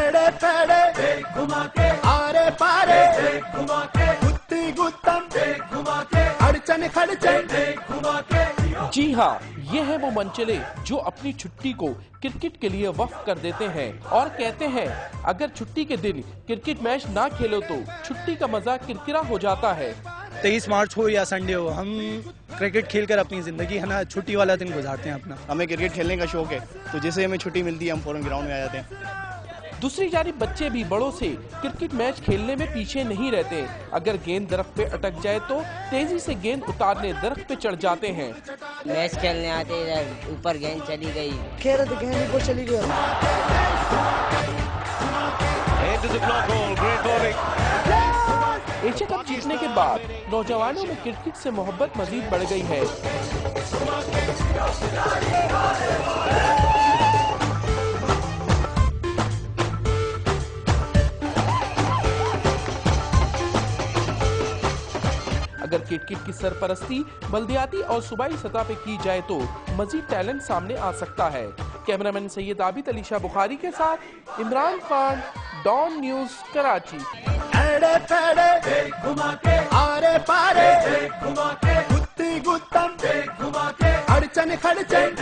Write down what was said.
एड़े पेड़े घुमा के, आरे पारे घुमा के, गुत्ती गुत्तम घुमा के, अड़चन खड़चन घुमा के। जी हाँ, ये है वो मनचले जो अपनी छुट्टी को क्रिकेट के लिए वक्फ कर देते हैं और कहते हैं अगर छुट्टी के दिन क्रिकेट मैच ना खेलो तो छुट्टी का मजा किरकिरा हो जाता है। 23 मार्च हो या संडे हो, हम क्रिकेट खेलकर अपनी जिंदगी है ना छुट्टी वाला दिन गुजारते हैं अपना। हमें क्रिकेट खेलने का शौक है, तो जैसे हमें छुट्टी मिलती है हम फौरन ग्राउंड में आ जाते हैं। दूसरी जानिब बच्चे भी बड़ों से क्रिकेट मैच खेलने में पीछे नहीं रहते। अगर गेंद दरख्त पे अटक जाए तो तेजी से गेंद उतारने दरख्त पे चढ़ जाते हैं। मैच खेलने आते ऊपर गेंद चली गई, खेल तो गेंद ऊपर चली गई। एशिया कप जीतने के बाद नौजवानों में क्रिकेट से मोहब्बत मजीद बढ़ गई है। अगर क्रिकेट की सरपरस्ती बल्दियाती और सूबाई सतह पे की जाए तो मजीद टैलेंट सामने आ सकता है। कैमरामैन सैयद आबिद अलीशा बुखारी के साथ इमरान खान, डॉन न्यूज, कराची। एड़े पेड़े घुमा के, आरे पारे घुमा के, गुत्ती गुत्तम घुमा के, अड़चन खड़चन